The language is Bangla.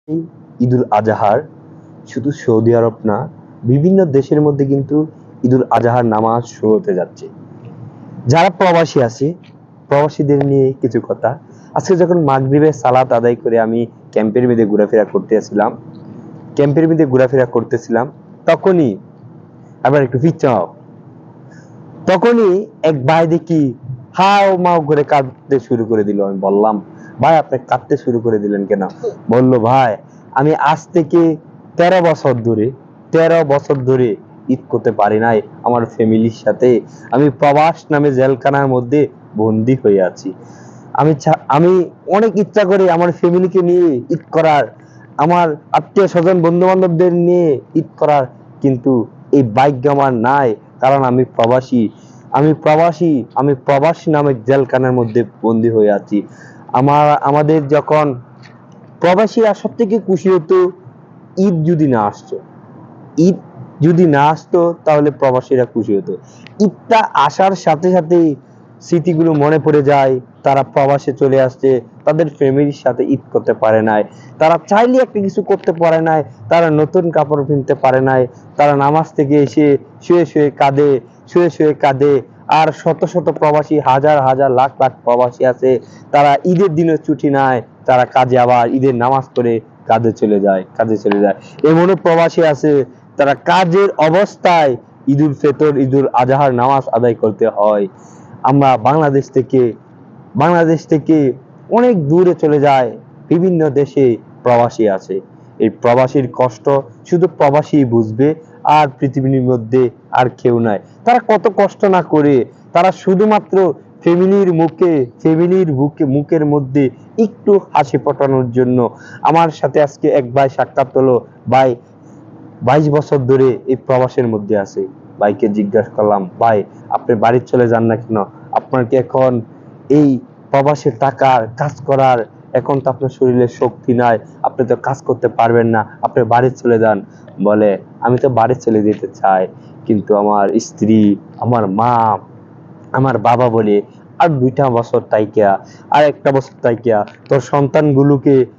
এই ঈদুল আজহার শুধু সৌদি আরব না, বিভিন্ন দেশের মধ্যে কিন্তু ঈদুল আজহার নামাজ শুরু হতে যাচ্ছে। যারা প্রবাসী আছে, প্রবাসীদের নিয়ে কিছু কথা। আজকে যখন মাগরিবের সালাত আদায় করে আমি ক্যাম্পের মধ্যে ঘোরাফেরা করতেছিলাম, তখনই আবার একটু পিছাও তখনই এক ভাই দেখি হাও মাও করে কাঁদতে শুরু করে দিল। আমি বললাম, ভাই আপনি কাঁদতে শুরু করে দিলেন কেন? বললো, ভাই আমি আজ থেকে 13 বছর ধরে ঈদ করতে পারি নাই আমার ফ্যামিলির সাথে। আমি প্রবাস নামে জেলখানার মধ্যে বন্দী হয়ে আছি। আমি অনেক ইচ্ছা করে আমার ফ্যামিলিকে নিয়ে ঈদ করার, আমার আত্মীয় স্বজন বন্ধু বান্ধবদের নিয়ে ঈদ করার, কিন্তু এই ভাগ্য আমার নাই। কারণ আমি প্রবাসী নামে জেলখানার মধ্যে বন্দী হয়ে আছি। আমাদের যখন প্রবাসীরা সব থেকে খুশি হতো ঈদ যদি না আসতো, ঈদ যদি না আসতো তাহলে প্রবাসীরা খুশি হতো। ঈদটা আসার সাথে সাথেই স্মৃতিগুলো মনে পড়ে যায়। তারা প্রবাসে চলে আসছে, তাদের ফ্যামিলির সাথে ঈদ করতে পারে নাই, তারা চাইলে একটা কিছু করতে পারে নাই, তারা নতুন কাপড় কিনতে পারে নাই, তারা নামাজ থেকে এসে শুয়ে শুয়ে কাঁদে। আর শত শত প্রবাসী, হাজার হাজার লাখ লাখ প্রবাসী আছে, তারা ঈদের দিনে ছুটি নেয়, তারা কাজে আবার ঈদের নামাজ পড়ে কাজে চলে যায়। এমনও প্রবাসী আছে, তারা কাজের অবস্থায় ঈদুল ফিতর, ঈদুল আজহার নামাজ আদায় করতে হয়। আমরা বাংলাদেশ থেকে অনেক দূরে চলে যায়, বিভিন্ন দেশে প্রবাসী আছে। এই প্রবাসীর কষ্ট শুধু প্রবাসী বুঝবে, আর পৃথিবীর মধ্যে আর কেউ নাই। তারা কত কষ্ট না করে, তারা শুধুমাত্র মুখের মধ্যে একটু হাসি ফোটানোর জন্য। আমার সাথে আজকে এক ভাই সাক্ষাৎ হলো। ভাই 22 বছর ধরে এই প্রবাসের মধ্যে আছে। ভাইকে জিজ্ঞাসা করলাম, ভাই আপনি বাড়ি চলে যান না কেন? আপনার কি এখন এই প্রবাসে টাকার কাজ করার, এখন তো আপনার শরীরে শক্তি নাই, আপনি তো কাজ করতে পারবেন না, আপনি বাড়ি চলে যান। বলে, আমি তো বাড়ি চলে যেতে চাই, কিন্তু আমার স্ত্রী, আমার মা, আমার বাবা বলে আর 2টা বছর তাইকা, আর 1টা বছর তাইকা তোর সন্তানগুলোকে